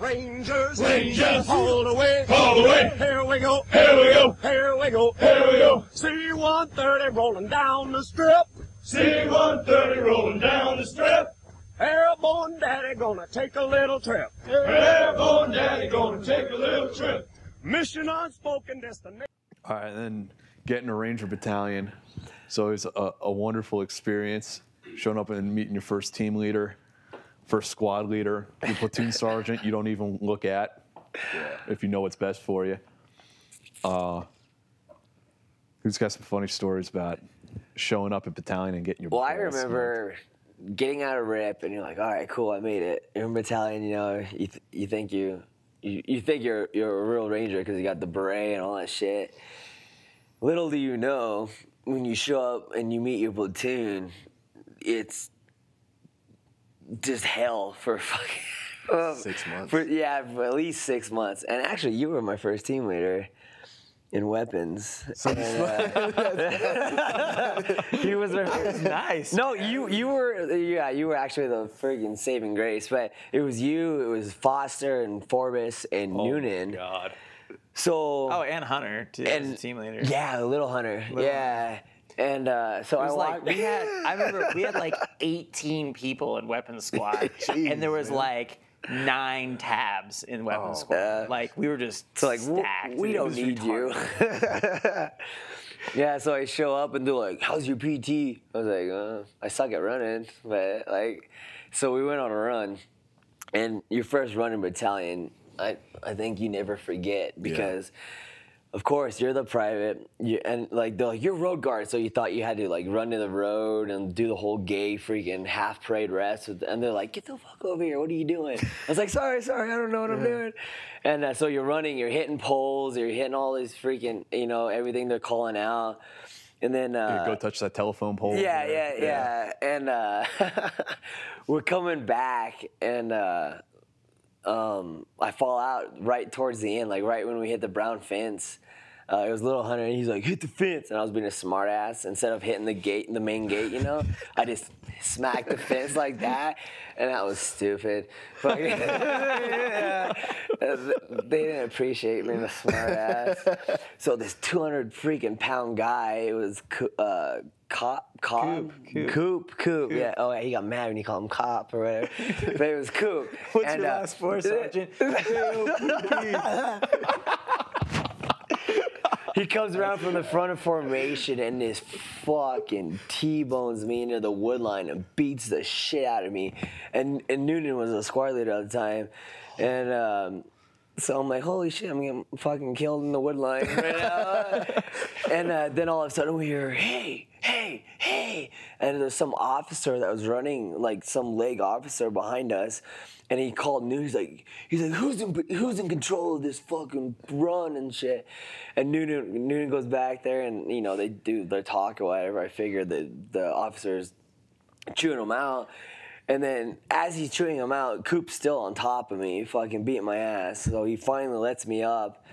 Rangers, Rangers, all the way, all the way. Here we go, Here we go, here we go, here we go. C-130 rolling down the strip. C-130 rolling down the strip. Airborne Daddy gonna take a little trip. Airborne Daddy gonna take a little trip. Mission unspoken destination. All right, and then getting to Ranger Battalion. So it's a wonderful experience. Showing up and meeting your first team leader, first squad leader, your platoon sergeant you don't even look at if you know what's best for you. Who's got some funny stories about showing up at battalion and getting your Well, I balls remember getting out of RIP, and you're like, all right, cool, I made it. You're in battalion, you know, you think you think you're a real Ranger because you got the beret and all that shit. Little do you know, when you show up and you meet your platoon, it's just hell for fucking 6 months. For at least 6 months. And actually, you were my first team leader in weapons. He was my first. Nice. No, you were actually the friggin' saving grace. But it was you, it was Foster and Forbes and Noonan. Oh, God. So. Oh, and Hunter, too, as a team leader. Yeah, little Hunter. Yeah. And so It was like I remember we had like 18 people in weapons squad, and there was like 9 tabs in weapons squad. Like we were just stacked. we It don't was need retarded. you. Yeah, so I show up and they're like, "How's your PT?" I was like, "I suck at running," but like, so we went on a run, and your first run in battalion, I think you never forget because. Of course, you're the private, and like they're like, you're road guard, so you thought you had to like run to the road and do the whole gay freaking half parade rest, and they're like, get the fuck over here, what are you doing? I was like, sorry, I don't know what I'm doing. And so you're running, you're hitting poles, you're hitting all these freaking, everything they're calling out, and then go touch that telephone pole. Yeah. And we're coming back, and I fall out right towards the end, like right when we hit the brown fence. It was little Hunter, and he's like, hit the fence. And I was being a smart ass. Instead of hitting the main gate, I just smacked the fence like that. And that was stupid. But, they didn't appreciate being a smart ass. So this 200 freaking pound guy, it was Coop. Yeah. Oh, yeah, he got mad when you called him Cop or whatever. But it was Coop. What's your last four, Sergeant? He comes around from the front of formation and this fucking T-bones me into the wood line and beats the shit out of me. And Noonan was a squad leader at the time. And so I'm like, holy shit, I'm getting fucking killed in the wood line right now. And then all of a sudden we hear, hey. And there's some officer that was running, like some leg officer behind us. And he called Noonan. He's like, who's in control of this fucking run and shit? And Noonan goes back there, and they do their talk or whatever. I figured that the officer's chewing him out, and then as he's chewing him out, Coop's still on top of me, fucking beating my ass. So he finally lets me up,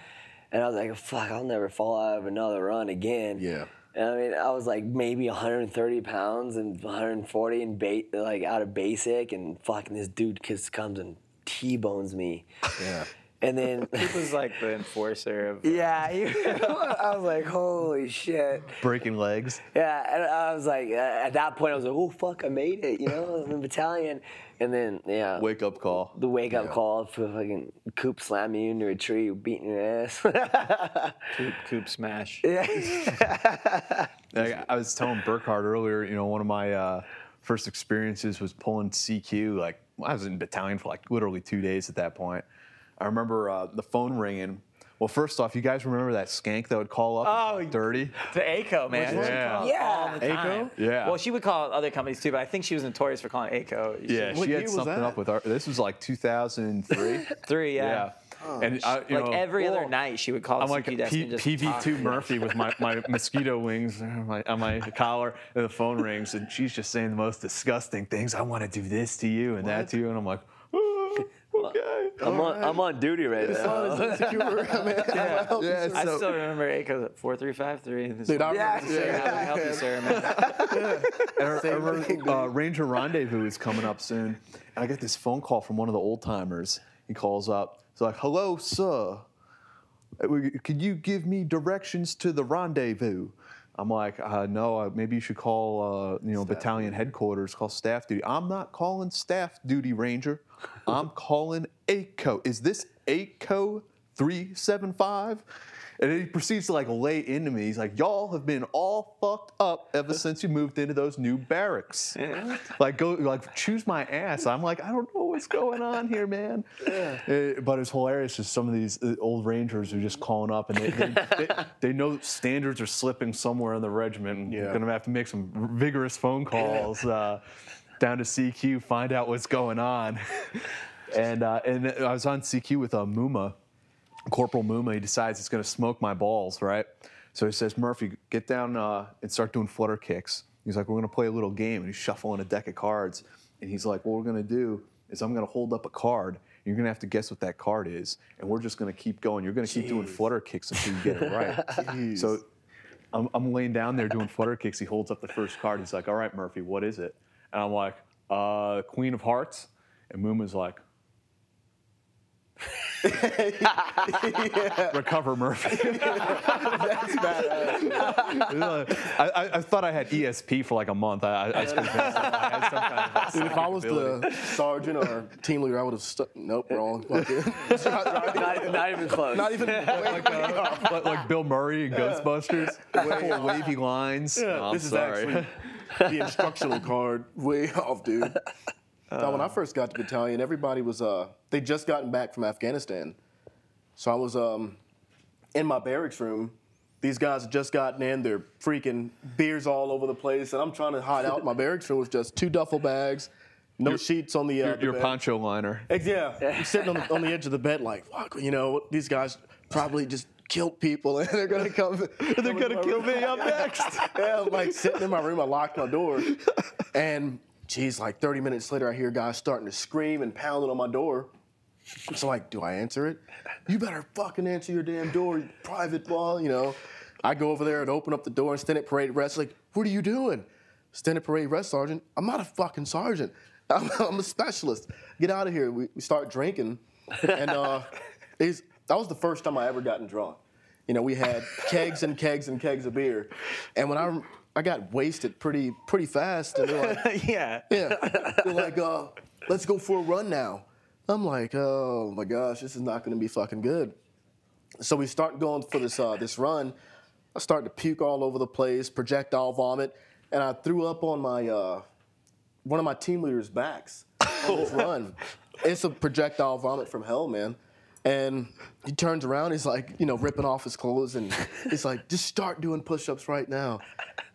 and I was like, fuck, I'll never fall out of another run again. Yeah. And I mean, I was like maybe 130 pounds and 140 and out of basic, and fucking this dude just comes and T-bones me. Yeah. And then He was like the enforcer of. I was like, holy shit. Breaking legs. Yeah, and I was like, at that point, I was like, oh fuck, I made it, I'm in battalion. And then Wake up call. the wake up call for fucking Coop slamming you into a tree, beating your ass. Coop smash. I was telling Burkhardt earlier, one of my first experiences was pulling CQ. Like, I was in battalion for like literally 2 days at that point. I remember the phone ringing. Well, first off, you guys remember that skank that would call up and talk dirty? To ACO, man. Yeah. All the time. ACO? Yeah. Well, she would call other companies too, but I think she was notorious for calling ACO. Yeah, What she year had was something that? up with our. This was like 2003. 3, yeah. Yeah. And Like every other night, she would call I'm the like CP desk and just PV2 talk. Murphy with my mosquito wings on my collar, and the phone rings, and she's just saying the most disgusting things. I want to do this to you and that to you, and I'm like, oh, okay. I'm on duty right now. I I still remember ACO 4353. Dude, I Yeah. remember. How can I help you, sir, man? And I remember Ranger Rendezvous is coming up soon, and I get this phone call from one of the old timers. He calls up. He's like, "Hello, sir. Could you give me directions to the rendezvous?" I'm like, "No, maybe you should call, battalion headquarters, call staff duty." "I'm not calling staff duty, Ranger. I'm calling ACO. Is this ACO 375? And then he proceeds to lay into me. He's like, "Y'all have been all fucked up ever since you moved into those new barracks. Choose my ass." I'm like, "I don't know what's going on here, man." But it's hilarious. Just some of these old Rangers are just calling up, and they know standards are slipping somewhere in the regiment. And You're gonna have to make some vigorous phone calls down to CQ, find out what's going on. And I was on CQ with Muma. Corporal Muma. He decides he's going to smoke my balls, right? So he says, "Murphy, get down and start doing flutter kicks." He's like, "We're going to play a little game." And he's shuffling a deck of cards. And he's like, "What we're going to do is I'm going to hold up a card. You're going to have to guess what that card is. And we're just going to keep going. You're going to keep doing flutter kicks until you get it right." So I'm laying down there doing flutter kicks. He holds up the first card. He's like, "All right, Murphy, what is it?" And I'm like, "Queen of Hearts." And Muma's like, "Recover, Murphy." That's badass. I thought I had ESP for a month. I was convinced I had some kind of Dude, if I was the sergeant or team leader, I would have nope, wrong. Not even close. Not even like Bill Murray in Ghostbusters. Full of wavy lines. I'm this sorry. is actually the instructional card. Way off, dude. Now, when I first got to battalion, everybody was they just gotten back from Afghanistan. So I was in my barracks room. These guys had just gotten in. They're freaking beers all over the place, and I'm trying to hide out in my barracks room with just 2 duffel bags, no sheets on the Your bed. poncho liner. Yeah, I'm sitting on the edge of the bed like, fuck, these guys probably just killed people, and they're gonna come. They're gonna kill me. I'm next. Yeah, I'm like sitting in my room. I locked my door, and geez, 30 minutes later, I hear guys starting to scream and pounding on my door. So do I answer it? "You better fucking answer your damn door, you private ball." I go over there and open up the door and stand at parade rest. Like, "What are you doing?" "Stand at parade rest, sergeant." "I'm not a fucking sergeant. I'm a specialist. Get out of here." We start drinking, and that was the first time I ever gotten drunk. We had kegs and kegs and kegs of beer, and when I got wasted pretty fast, and they're like, Yeah. they're like, "Let's go for a run now." I'm like, "Oh my gosh, this is not going to be fucking good." So we start going for this run. I start to puke all over the place, projectile vomit, and I threw up on my one of my team leaders' backs on this run. It's a projectile vomit from hell, man. And he turns around, he's like, ripping off his clothes, and he's like, "Just start doing push-ups right now."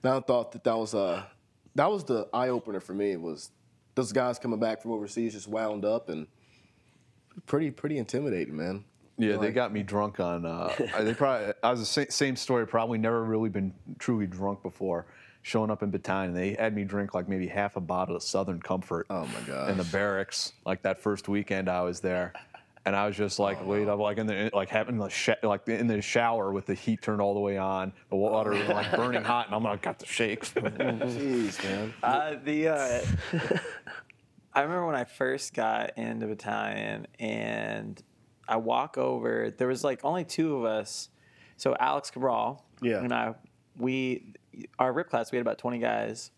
And I thought that was the eye opener for me. Was those guys coming back from overseas just wound up and pretty intimidating, man. Yeah, they got me drunk on. I was the same story. Probably never really been truly drunk before. Showing up in battalion, they had me drink maybe half a bottle of Southern Comfort. Oh my gosh. In the barracks, that first weekend I was there. And I was just laid up, in the shower with the heat turned all the way on, the water burning hot, and I'm got the shakes. Jeez, man. I remember when I first got into battalion, and I walk over. There was only 2 of us. So Alex Cabral and our RIP class, we had about 20 guys,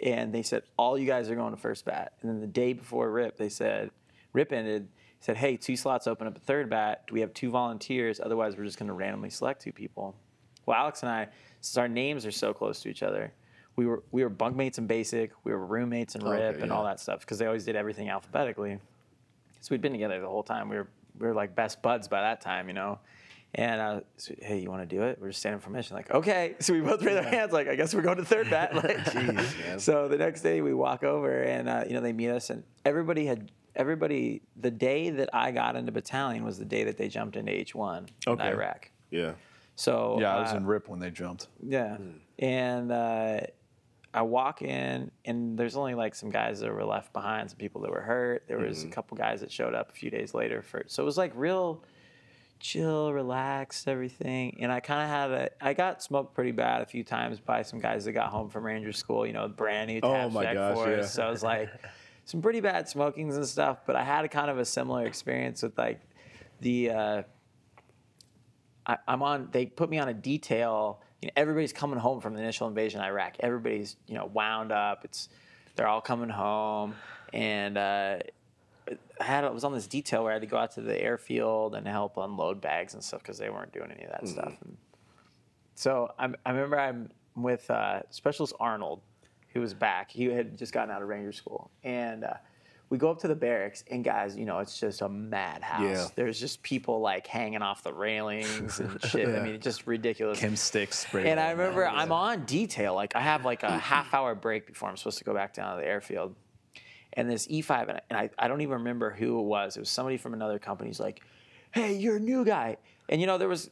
and they said all you guys are going to first bat. And then the day before RIP, they said RIP ended. Said, "Hey, 2 slots open up at third bat. Do we have 2 volunteers? Otherwise, we're just going to randomly select 2 people." Well, Alex and I, since our names are so close to each other, we were bunkmates in basic, we were roommates in RIP, and all that stuff because they always did everything alphabetically. So we'd been together the whole time. We were like best buds by that time, And so, "Hey, you want to do it?" We're just standing for mission. Okay. So we both raised our hands. I guess we're going to third bat. Jeez, man. So the next day we walk over, and they meet us, and everybody, the day that I got into battalion was the day that they jumped into H1 in Iraq. Yeah. So yeah, I was in RIP when they jumped. Yeah, and I walk in, and there's only some guys that were left behind, some people that were hurt. There was a couple guys that showed up a few days later. So it was real chill, relaxed, everything. And I kind of I got smoked pretty bad a few times by some guys that got home from Ranger School. Brand new tap check for us. So I was some pretty bad smokings and stuff, but I had a kind of a similar experience with like the they put me on a detail. You know, everybody's coming home from the initial invasion of Iraq. Everybody's, you know, wound up. They're all coming home, and I was on this detail where I had to go out to the airfield and help unload bags and stuff because they weren't doing any of that stuff. And so I remember I'm with Specialist Arnold, who was back. He had just gotten out of Ranger School, and we go up to the barracks, and guys, you know, it's just a madhouse. Yeah. There's just people like hanging off the railings and shit. I mean, it's just ridiculous. Chem sticks sprayed. And I remember I'm on detail. Like I have like a half-hour break before I'm supposed to go back down to the airfield. And this E5, and I don't even remember who it was. It was somebody from another company. He's like, "Hey, you're a new guy." And you know, there was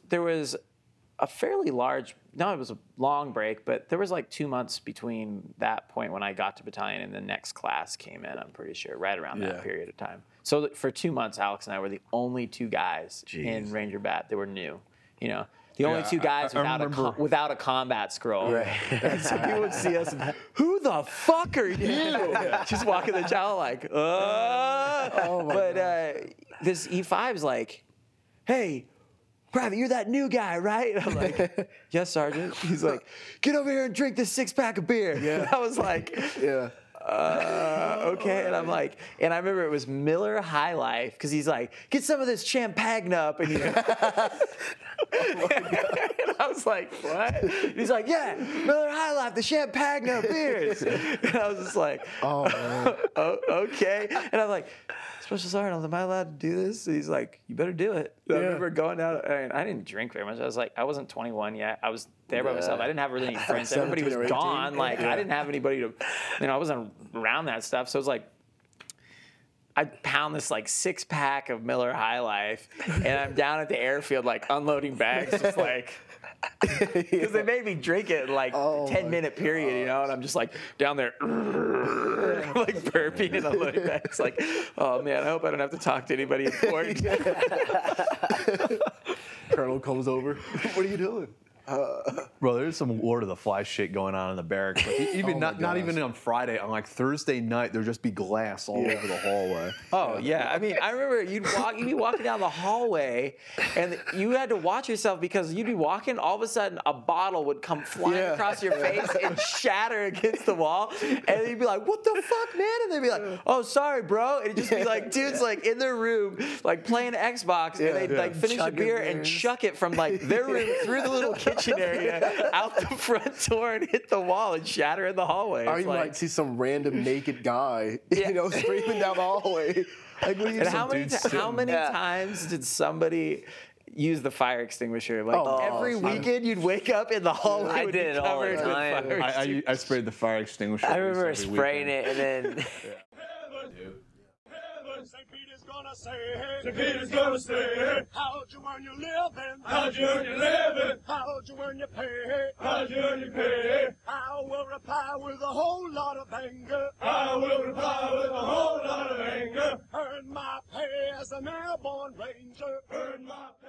a fairly large. No, it was a long break, but there was like 2 months between that point when I got to battalion and the next class came in. I'm pretty sure, right around that period of time. So for 2 months, Alex and I were the only two guys in Ranger Bat that were new. You know, the only two guys without a combat scroll. Right. So people would see us and, who the fuck are you? Just walking the channel like, this E5's like, hey, Private, you're that new guy, right? And I'm like, yes, Sergeant. He's like, get over here and drink this 6-pack of beer. Yeah. And I was like, okay. And I'm like, and I remember it was Miller High Life, because he's like, get some of this champagne up. And, and I was like, what? And he's like, yeah, Miller High Life, the champagne up beers. And I was just like, okay. And I'm like, Special Sergeant, am I allowed to do this? And he's like, you better do it. I remember going out. I didn't drink very much. I wasn't 21 yet. I was there by myself. I didn't have really any friends. Everybody was gone. Like I didn't have anybody to, I wasn't around that stuff. So it was like, I pound this like 6-pack of Miller High Life, and I'm down at the airfield like unloading bags, just like. Because they made me drink it in like a 10-minute period, you know, and I'm just like down there, like burping and unloading bags. Like, oh man, I hope I don't have to talk to anybody important. Colonel comes over. What are you doing? Bro, there's some Lord of the Flies shit going on in the barracks. Like, even not even on Friday, on like Thursday night, there'd just be glass all over the hallway. Oh yeah, I mean, I remember you'd be walking down the hallway, and you had to watch yourself because you'd be walking, all of a sudden a bottle would come flying across your face and shatter against the wall, and you'd be like, "What the fuck, man?" And they'd be like, "Oh, sorry, bro," and it'd just be like dudes like in their room, like playing Xbox, and they'd like finish a beer and chuck it from like their room through the little kitchen area out the front door and hit the wall and shatter in the hallway. Or you might see some random naked guy, you know, screaming down the hallway. Like, what are you and how many times did somebody use the fire extinguisher? Like every weekend you'd wake up in the hallway. I did it all the time. I sprayed the fire extinguisher. I remember spraying it and then. St. Peter's gonna say, St. Peter's gonna say, how'd you earn your living? how'd you earn your living? How'd you earn your pay? How'd you earn your pay? I will reply with a whole lot of anger. I will reply with a whole lot of anger. Earn my pay as an airborne ranger. Earn my pay.